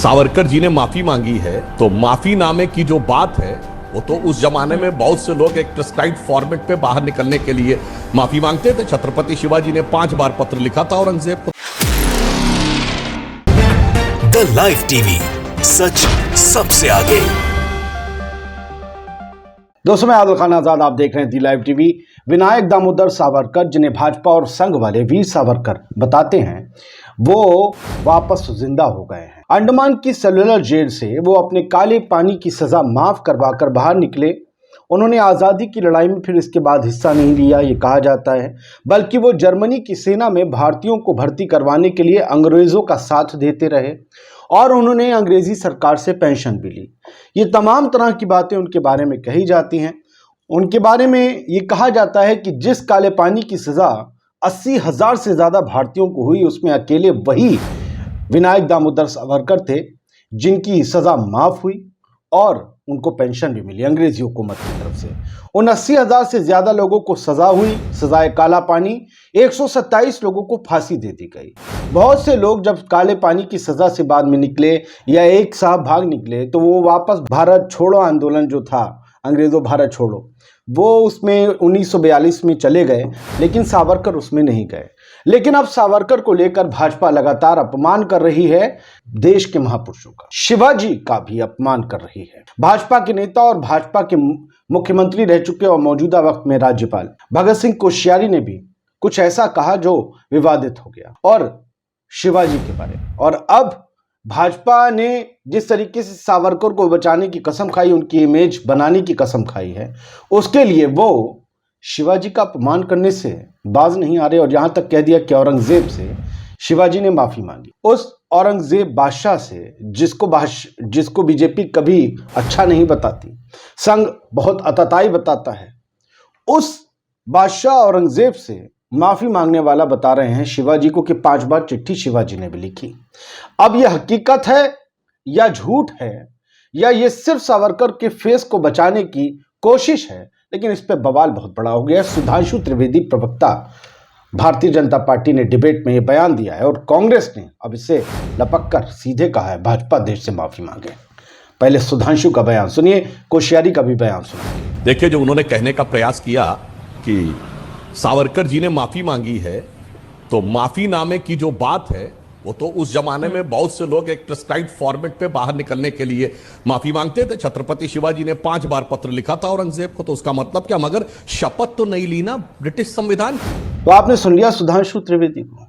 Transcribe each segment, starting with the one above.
सावरकर जी ने माफी मांगी है, तो माफीनामे की जो बात है वो तो उस जमाने में बहुत से लोग एक प्रिस्क्राइब्ड फॉर्मेट पे बाहर निकलने के लिए माफी मांगते थे। छत्रपति शिवाजी ने 5 बार पत्र लिखा था औरंगजेब को। द लाइव टीवी, सच सबसे आगे। दोस्तों, मैं आदिल खान आजाद, आप देख रहे हैं the live TV. Vinayak Damodar Savarkar, जिन्हें भाजपा और संघ वाले वीर सावरकर बताते हैं, वो वापस जिंदा हो गए हैं। अंडमान की सेलुलर जेल से वो अपने काले पानी की सजा माफ करवाकर बाहर निकले। उन्होंने आज़ादी की लड़ाई में फिर इसके बाद हिस्सा नहीं लिया, ये कहा जाता है, बल्कि वो जर्मनी की सेना में भारतीयों को भर्ती करवाने के लिए अंग्रेज़ों का साथ देते रहे और उन्होंने अंग्रेज़ी सरकार से पेंशन भी ली। ये तमाम तरह की बातें उनके बारे में कही जाती हैं। उनके बारे में ये कहा जाता है कि जिस काले पानी की सज़ा 80,000 से ज़्यादा भारतीयों को हुई, उसमें अकेले वही विनायक दामोदर सावरकर थे जिनकी सज़ा माफ़ हुई और उनको पेंशन भी मिली अंग्रेजी हुकूमत की तरफ से। उन 80,000 से ज़्यादा लोगों को सज़ा हुई, सज़ाए काला पानी। 127 लोगों को फांसी दे दी गई। बहुत से लोग जब काले पानी की सज़ा से बाद में निकले या एक साहब भाग निकले, तो वो वापस भारत छोड़ो आंदोलन जो था, अंग्रेज़ों भारत छोड़ो, वो उसमें 1942 में चले गए, लेकिन सावरकर उसमें नहीं गए। लेकिन अब सावरकर को लेकर भाजपा लगातार अपमान कर रही है देश के महापुरुषों का। शिवाजी का भी अपमान कर रही है। भाजपा के नेता और भाजपा के मुख्यमंत्री रह चुके और मौजूदा वक्त में राज्यपाल भगत सिंह कोश्यारी ने भी कुछ ऐसा कहा जो विवादित हो गया और शिवाजी के बारे में। और अब भाजपा ने जिस तरीके से सावरकर को बचाने की कसम खाई, उनकी इमेज बनाने की कसम खाई है, उसके लिए वो शिवाजी का अपमान करने से बाज नहीं आ रहे और यहां तक कह दिया कि औरंगजेब से शिवाजी ने माफी मांगी। उस औरंगजेब बादशाह से जिसको बीजेपी कभी अच्छा नहीं बताती, संघ बहुत अतताई बताता है, उस बादशाह औरंगजेब से माफी मांगने वाला बता रहे हैं शिवाजी को कि 5 बार चिट्ठी शिवाजी ने भी लिखी। अब यह हकीकत है या झूठ है, या ये सिर्फ सावरकर के फेस को बचाने की कोशिश है, लेकिन इस पे बवाल बहुत बड़ा हो गया है। सुधांशु त्रिवेदी, प्रवक्ता भारतीय जनता पार्टी ने डिबेट में ये बयान दिया है और कांग्रेस ने अब इसे लपक कर सीधे कहा है भाजपा देश से माफी मांगे। पहले सुधांशु का बयान सुनिए, कोश्यारी का भी बयान सुनिए। देखिए, जो उन्होंने कहने का प्रयास किया कि सावरकर जी ने माफी मांगी है, तो माफीनामे की जो बात है वो तो उस जमाने में बहुत से लोग एक प्रिस्क्राइब्ड फॉर्मेट पे बाहर निकलने के लिए माफी मांगते थे। छत्रपति शिवाजी ने 5 बार पत्र लिखा था औरंगजेब को, तो उसका मतलब क्या, मगर शपथ तो नहीं ली ना ब्रिटिश संविधान की। तो आपने सुन लिया सुधांशु त्रिवेदी को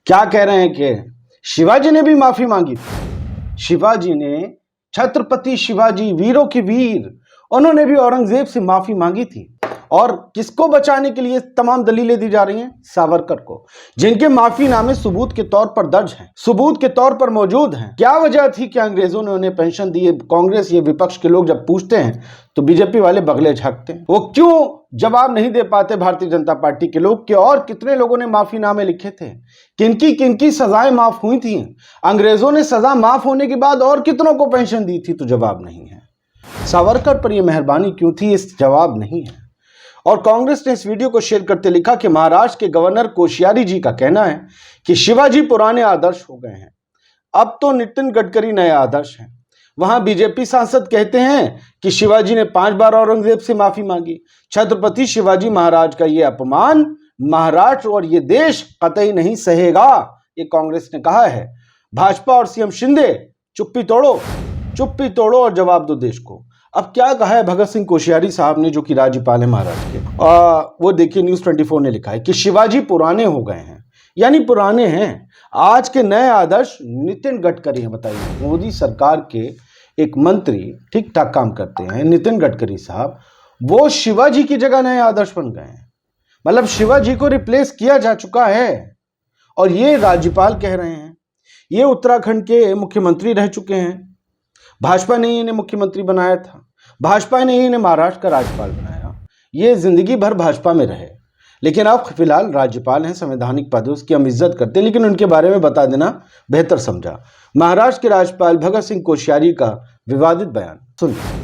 क्या कह रहे हैं कि शिवाजी ने भी माफी मांगी थी। शिवाजी ने, छत्रपति शिवाजी वीरों के वीर, उन्होंने भी औरंगजेब से माफी मांगी थी। और किसको बचाने के लिए तमाम दलीलें दी जा रही हैं? सावरकर को, जिनके माफीनामे सबूत के तौर पर दर्ज हैं, सबूत के तौर पर मौजूद हैं। क्या वजह थी कि अंग्रेजों ने उन्हें पेंशन दी? कांग्रेस, ये विपक्ष के लोग जब पूछते हैं तो बीजेपी वाले बगले झांकते हैं। वो क्यों जवाब नहीं दे पाते भारतीय जनता पार्टी के लोग कि और कितने लोगों ने माफीनामे लिखे थे, किनकी किनकी सजाएं माफ हुई थी? अंग्रेजों ने सजा माफ होने के बाद और कितनों को पेंशन दी थी? तो जवाब नहीं है। सावरकर पर यह मेहरबानी क्यों थी? इस जवाब नहीं है। और कांग्रेस ने इस वीडियो को शेयर करते लिखा कि महाराष्ट्र के गवर्नर कोश्यारी जी का कहना है कि शिवाजी पुराने आदर्श हो गए हैं, अब तो नितिन गडकरी नए आदर्श हैं। वहां बीजेपी सांसद कहते हैं कि शिवाजी ने 5 बार औरंगजेब से माफी मांगी। छत्रपति शिवाजी महाराज का यह अपमान महाराष्ट्र और ये देश कतई नहीं सहेगा, ये कांग्रेस ने कहा है। भाजपा और सीएम शिंदे, चुप्पी तोड़ो और जवाब दो देश को। अब क्या कहा है भगत सिंह कोश्यारी साहब ने, जो कि राज्यपाल है महाराष्ट्र के। वो देखिए, न्यूज़ 24 ने लिखा है कि शिवाजी पुराने हो गए हैं, यानी पुराने हैं। आज के नए आदर्श नितिन गडकरी हैं। बताइए, मोदी सरकार के एक मंत्री ठीक ठाक काम करते हैं, नितिन गडकरी साहब, वो शिवाजी की जगह नए आदर्श बन गए हैं। मतलब शिवाजी को रिप्लेस किया जा चुका है। और ये राज्यपाल कह रहे हैं, ये उत्तराखंड के मुख्यमंत्री रह चुके हैं। भाजपा ने इन्हें मुख्यमंत्री बनाया था, भाजपा ने इन्हें महाराष्ट्र का राज्यपाल बनाया। ये जिंदगी भर भाजपा में रहे, लेकिन अब फिलहाल राज्यपाल हैं, संवैधानिक पद है, उसकी हम इज्जत करते हैं, लेकिन उनके बारे में बता देना बेहतर समझा। महाराष्ट्र के राज्यपाल भगत सिंह कोश्यारी का विवादित बयान सुनिए।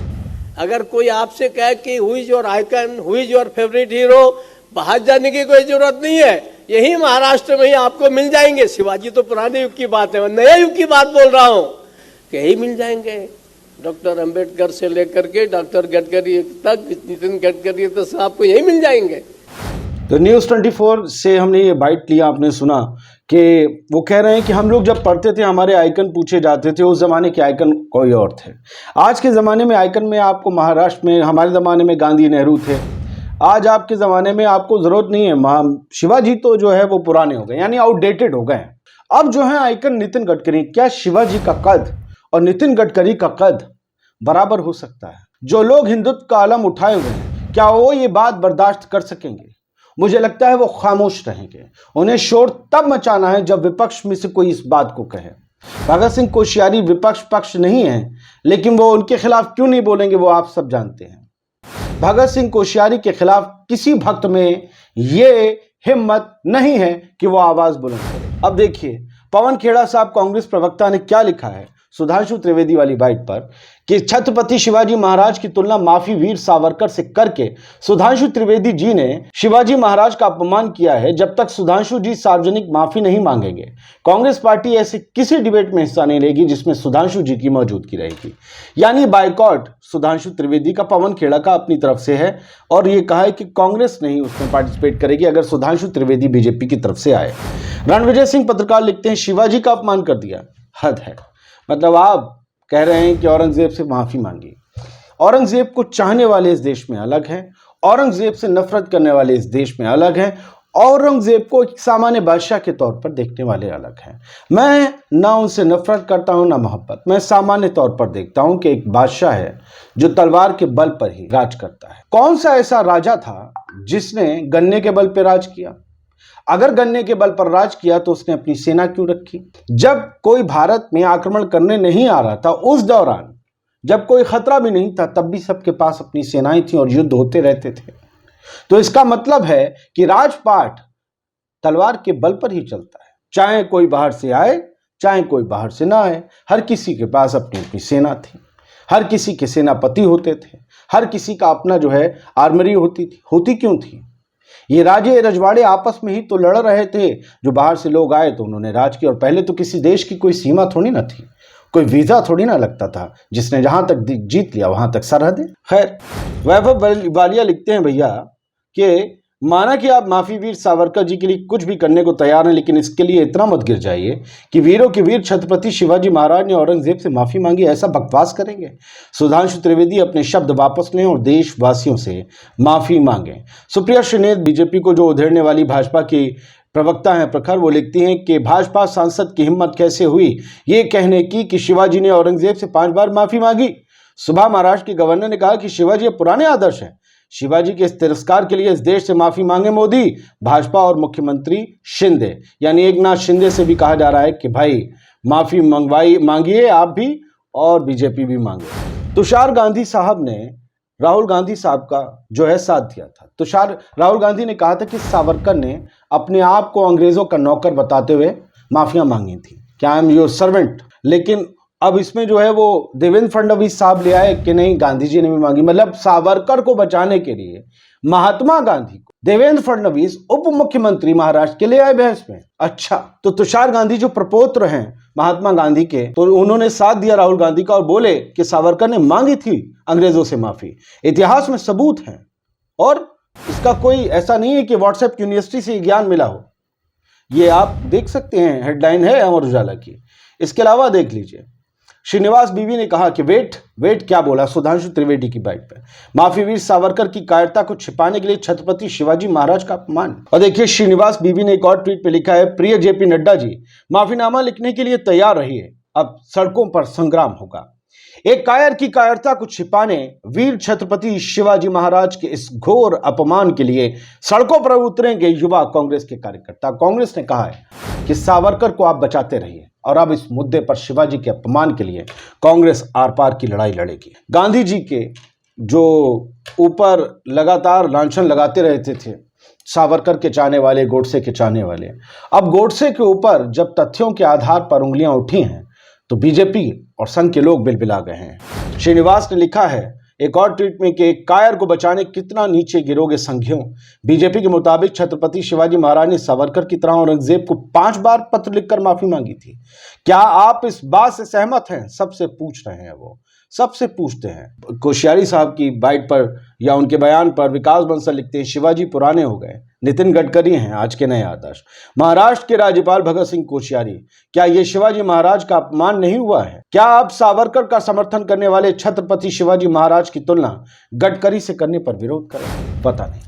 अगर कोई आपसे कहे कि who is your icon, who is your favourite hero, बाहर जाने की कोई जरूरत नहीं है, यही महाराष्ट्र में ही आपको मिल जाएंगे। शिवाजी तो पुराने युग की बात है, मैं नए युग की बात बोल रहा हूं। कहीं मिल जाएंगे। डॉक्टर अंबेडकर से लेकर के डॉक्टर गडकरी तक, नितिन गडकरी तक आपको यही मिल जाएंगे। तो न्यूज़ 24 से हमने ये बाइट लिया, आपने सुना कि वो कह रहे हैं कि हम लोग जब पढ़ते थे हमारे आइकन पूछे जाते थे, उस ज़माने के आइकन कोई और थे। आज के ज़माने में आइकन में आपको महाराष्ट्र में, हमारे ज़माने में गांधी नेहरू थे, आज आपके ज़माने में आपको ज़रूरत नहीं है। शिवाजी तो जो है वो पुराने हो गए, यानी आउटडेटेड हो गए हैं। अब जो है आइकन नितिन गडकरी। क्या शिवाजी का कद और नितिन गडकरी का कद बराबर हो सकता है? जो लोग हिंदुत्व का आलम उठाए हुए हैं, क्या वो ये बात बर्दाश्त कर सकेंगे? मुझे लगता है वो खामोश रहेंगे। उन्हें शोर तब मचाना है जब विपक्ष में से कोई इस बात को कहे। भगत सिंह कोश्यारी विपक्ष पक्ष नहीं है, लेकिन वो उनके खिलाफ क्यों नहीं बोलेंगे वो आप सब जानते हैं। भगत सिंह कोश्यारी के खिलाफ किसी भक्त में ये हिम्मत नहीं है कि वो आवाज बुलंद करे। अब देखिए पवन खेड़ा साहब कांग्रेस प्रवक्ता ने क्या लिखा है सुधांशु त्रिवेदी वाली बाइट पर कि छत्रपति शिवाजी महाराज की तुलना माफी वीर सावरकर से करके सुधांशु त्रिवेदी जी ने शिवाजी महाराज का अपमान किया है। जब तक सुधांशु जी सार्वजनिक माफी नहीं मांगेंगे, कांग्रेस पार्टी ऐसे किसी डिबेट में हिस्सा नहीं लेगी जिसमें सुधांशु जी की मौजूदगी रहेगी। यानी बाइकॉट सुधांशु त्रिवेदी का पवन खेड़ा का अपनी तरफ से है और ये कहा है कि कांग्रेस नहीं उसमें पार्टिसिपेट करेगी अगर सुधांशु त्रिवेदी बीजेपी की तरफ से आए। रणविजय सिंह पत्रकार लिखते हैं शिवाजी का अपमान कर दिया, हद है। मतलब आप कह रहे हैं कि औरंगजेब से माफी मांगी। औरंगजेब को चाहने वाले इस देश में अलग हैं, औरंगजेब से नफरत करने वाले इस देश में अलग हैं, औरंगजेब को एक सामान्य बादशाह के तौर पर देखने वाले अलग हैं। मैं ना उनसे नफरत करता हूं ना मोहब्बत, मैं सामान्य तौर पर देखता हूं कि एक बादशाह है जो तलवार के बल पर ही राज करता है। कौन सा ऐसा राजा था जिसने गन्ने के बल पर राज किया? अगर गन्ने के बल पर राज किया तो उसने अपनी सेना क्यों रखी? जब कोई भारत में आक्रमण करने नहीं आ रहा था, उस दौरान जब कोई खतरा भी नहीं था, तब भी सबके पास अपनी सेनाएं थी और युद्ध होते रहते थे। तो इसका मतलब है कि राजपाट तलवार के बल पर ही चलता है। चाहे कोई बाहर से आए, चाहे कोई बाहर से ना आए, हर किसी के पास अपनी अपनी सेना थी, हर किसी के सेनापति होते थे, हर किसी का अपना जो है आर्मरी होती थी। होती क्यों थी? ये राजे रजवाड़े आपस में ही तो लड़ रहे थे। जो बाहर से लोग आए तो उन्होंने राज किया। और पहले तो किसी देश की कोई सीमा थोड़ी ना थी, कोई वीजा थोड़ी ना लगता था। जिसने जहां तक जीत लिया वहां तक सरहदें। खैर, वैभव वालिया लिखते हैं भैया कि माना कि आप माफी वीर सावरकर जी के लिए कुछ भी करने को तैयार हैं, लेकिन इसके लिए इतना मत गिर जाइए कि वीरों के वीर छत्रपति शिवाजी महाराज ने औरंगजेब से माफी मांगी। ऐसा बकवास करेंगे? सुधांशु त्रिवेदी अपने शब्द वापस लें और देशवासियों से माफी मांगें। सुप्रिया श्रीनेत बीजेपी को जो उधेड़ने वाली भाजपा की प्रवक्ता हैं प्रखर, वो लिखती हैं कि भाजपा सांसद की हिम्मत कैसे हुई ये कहने की कि शिवाजी ने औरंगजेब से 5 बार माफी मांगी। सुबह महाराष्ट्र के गवर्नर ने कहा कि शिवाजी पुराने आदर्श हैं। शिवाजी के इस तिरस्कार के लिए इस देश से माफी मांगे मोदी, भाजपा और मुख्यमंत्री शिंदे। यानी एक नाथ शिंदे से भी कहा जा रहा है कि भाई माफी मांगिए आप भी और बीजेपी भी मांगे। तुषार गांधी साहब ने राहुल गांधी साहब का जो है साथ दिया था। राहुल गांधी ने कहा था कि सावरकर ने अपने आप को अंग्रेजों का नौकर बताते हुए माफियां मांगी थी, क्या आई एम योर सर्वेंट। लेकिन अब इसमें जो है वो देवेंद्र फडणवीस साहब ले आए कि नहीं गांधी जी ने भी मांगी। मतलब सावरकर को बचाने के लिए महात्मा गांधी को देवेंद्र फडणवीस उप मुख्यमंत्री महाराष्ट्र के ले आए बहस में। अच्छा, तो तुषार गांधी जो प्रपोत्र हैं महात्मा गांधी के, तो उन्होंने साथ दिया राहुल गांधी का और बोले कि सावरकर ने मांगी थी अंग्रेजों से माफी। इतिहास में सबूत है और इसका कोई ऐसा नहीं है कि व्हाट्सएप यूनिवर्सिटी से ज्ञान मिला हो। ये आप देख सकते हैं, हेडलाइन है अमर उजाला की। इसके अलावा देख लीजिए, श्रीनिवास बीवी ने कहा कि वेट क्या बोला सुधांशु त्रिवेदी की बाइट पे। माफी वीर सावरकर की कायरता को छिपाने के लिए छत्रपति शिवाजी महाराज का अपमान। और देखिए श्रीनिवास बीवी ने एक और ट्वीट पे लिखा है, प्रिय जेपी नड्डा जी, माफीनामा लिखने के लिए तैयार रहिए, अब सड़कों पर संग्राम होगा। एक कायर की कायरता को छिपाने वीर छत्रपति शिवाजी महाराज के इस घोर अपमान के लिए सड़कों पर उतरेंगे युवा कांग्रेस के कार्यकर्ता। कांग्रेस ने कहा है कि सावरकर को आप बचाते रहिए और अब इस मुद्दे पर शिवाजी के अपमान के लिए कांग्रेस आर पार की लड़ाई लड़ेगी। गांधी जी के जो ऊपर लगातार लांछन लगाते रहते थे सावरकर के चाहने वाले, गोडसे के चाहने वाले, अब गोडसे के ऊपर जब तथ्यों के आधार पर उंगलियां उठी हैं तो बीजेपी और संघ के लोग बिलबिला गए हैं। श्रीनिवास ने लिखा है एक और ट्वीट में कि एक कायर को बचाने कितना नीचे गिरोगे संघियों। बीजेपी के मुताबिक छत्रपति शिवाजी महाराज ने सावरकर की तरह औरंगजेब को 5 बार पत्र लिखकर माफी मांगी थी। क्या आप इस बात से सहमत हैं? सबसे पूछ रहे हैं, वो सबसे पूछते हैं। कोश्यारी साहब की बाइट पर या उनके बयान पर विकास बंसल लिखते हैं, शिवाजी पुराने हो गए, नितिन गडकरी हैं आज के नए आदर्श। महाराष्ट्र के राज्यपाल भगत सिंह कोश्यारी, क्या यह शिवाजी महाराज का अपमान नहीं हुआ है? क्या आप सावरकर का समर्थन करने वाले छत्रपति शिवाजी महाराज की तुलना गडकरी से करने पर विरोध करें? पता नहीं।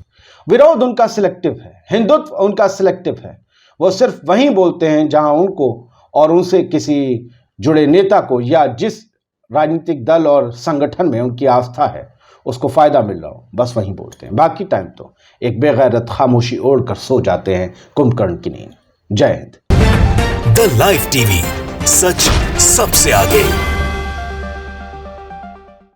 विरोध उनका सिलेक्टिव है, हिंदुत्व उनका सिलेक्टिव है। वो सिर्फ वहीं बोलते हैं जहां उनको और उनसे किसी जुड़े नेता को या जिस राजनीतिक दल और संगठन में उनकी आस्था है उसको फायदा मिल रहा हो, बस वहीं बोलते हैं। बाकी टाइम तो एक बेगैरत खामोशी ओढ़कर सो जाते हैं कुंभकर्ण की नींद। जय हिंद। द लाइव टीवी, सच सबसे आगे।